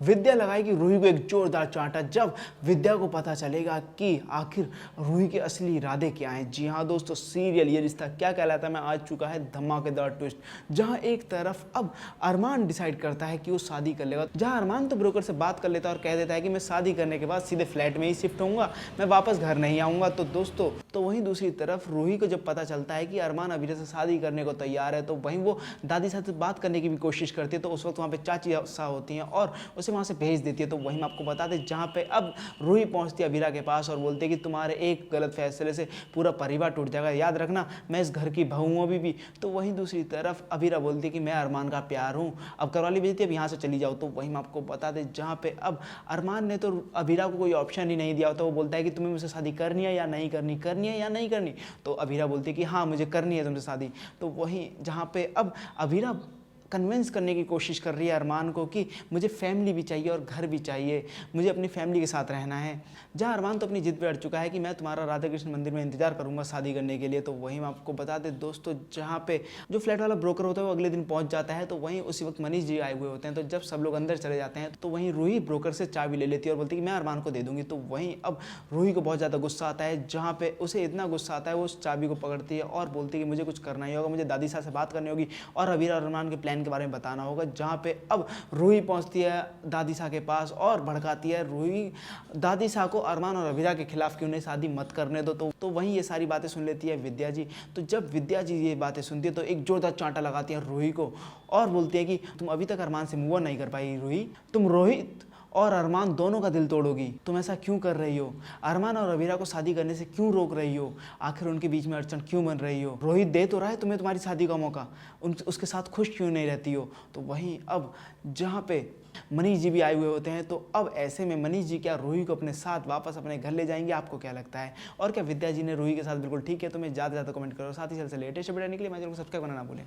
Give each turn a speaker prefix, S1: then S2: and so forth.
S1: विद्या लगाएगी रूही को एक जोरदार चांटा जब विद्या को पता चलेगा कि आखिर रूही के असली इरादे क्या हैं। जी हाँ दोस्तों, सीरियल ये रिश्ता क्या कहलाता है में आ चुका है धमाकेदार ट्विस्ट, जहां एक तरफ अब अरमान डिसाइड करता है कि वो शादी कर लेगा। जहां अरमान तो ब्रोकर से बात कर लेता है और कह देता है कि मैं शादी करने के बाद सीधे फ्लैट में ही शिफ्ट होऊंगा, मैं वापस घर नहीं आऊंगा। तो दोस्तों, तो वहीं दूसरी तरफ रूही को जब पता चलता है कि अरमान अभी से शादी करने को तैयार है, तो वहीं वो दादी साहब से बात करने की भी कोशिश करती है। तो उस वक्त वहाँ पे चाची सा होती हैं और उसे वहाँ से भेज देती है। तो वहीं मैं आपको बता दें, जहाँ पे अब रूही पहुँचती है अबीरा के पास और बोलती है कि तुम्हारे एक गलत फैसले से पूरा परिवार टूट जाएगा, याद रखना मैं इस घर की बहू हूँ अभी भी। तो वहीं दूसरी तरफ अबीरा बोलती है कि मैं अरमान का प्यार हूँ, अब करवाली भेजती है, अब यहाँ से चली जाओ। तो वहीं मैं आपको बता दें, जहाँ पे अब अरमान ने तो अबीरा को कोई ऑप्शन ही नहीं दिया होता। वो बोलता है कि तुम्हें मुझसे शादी करनी है या नहीं करनी, करनी है या नहीं करनी। तो अबीरा बोलती है कि हाँ मुझे करनी है तुमसे शादी। तो वहीं जहाँ पे अब अबीरा कन्विंस करने की कोशिश कर रही है अरमान को कि मुझे फैमिली भी चाहिए और घर भी चाहिए, मुझे अपनी फैमिली के साथ रहना है। जहाँ अरमान तो अपनी जिद पे अड़ चुका है कि मैं तुम्हारा राधा कृष्ण मंदिर में इंतजार करूंगा शादी करने के लिए। तो वहीं मैं आपको बता दें दोस्तों, जहाँ पे जो फ्लैट वाला ब्रोकर होता है वो अगले दिन पहुंच जाता है। तो वहीं उसी वक्त मनीष जी आए हुए होते हैं। तो जब सब लोग अंदर चले जाते हैं तो वहीं रूही ब्रोकर से चाबी ले लेती है और बोलती है कि मैं अरमान को दे दूंगी। तो वहीं अब रूही को बहुत ज़्यादा गुस्सा आता है, जहाँ पे उसे इतना गुस्सा आता है वो उस चाबी को पकड़ती है और बोलती है कि मुझे कुछ करना ही होगा, मुझे दादी साहब से बात करनी होगी और अबीरा और अरमान के प्लान के बारे में बताना होगा। जहां पे अब रूही पहुंचती है दादी साहब के पास और भड़काती है रूही दादी साहब को अरमान और अबीरा के खिलाफ कि उन्हें शादी मत करने दो। तो वहीं ये सारी बातें सुन लेती है विद्या जी। तो जब विद्या जी ये बातें सुनती है तो एक जोरदार चांटा लगाती है रूही को और बोलती है कि तुम अभी तक अरमान से मूव ऑन नहीं कर पाई रूही, तुम रोहित और अरमान दोनों का दिल तोड़ोगी, तुम ऐसा क्यों कर रही हो? अरमान और अबीरा को शादी करने से क्यों रोक रही हो? आखिर उनके बीच में अड़चन क्यों बन रही हो? रोहित दे तो रहा है तुम्हें तुम्हारी शादी का मौका, उसके साथ खुश क्यों नहीं रहती हो? तो वहीं अब जहाँ पे मनीष जी भी आए हुए होते हैं, तो अब ऐसे में मनीष जी क्या रूही को अपने साथ वापस अपने घर ले जाएंगे? आपको क्या लगता है? और क्या विद्या जी ने रूही के साथ बिल्कुल ठीक है? तो मैं ज़्यादा से ज़्यादा कमेंट करो, साथ ही साथ से लेटेस्ट अपडेट आने के लिए मेरे चैनल को सब्सक्राइब करना ना भूलें।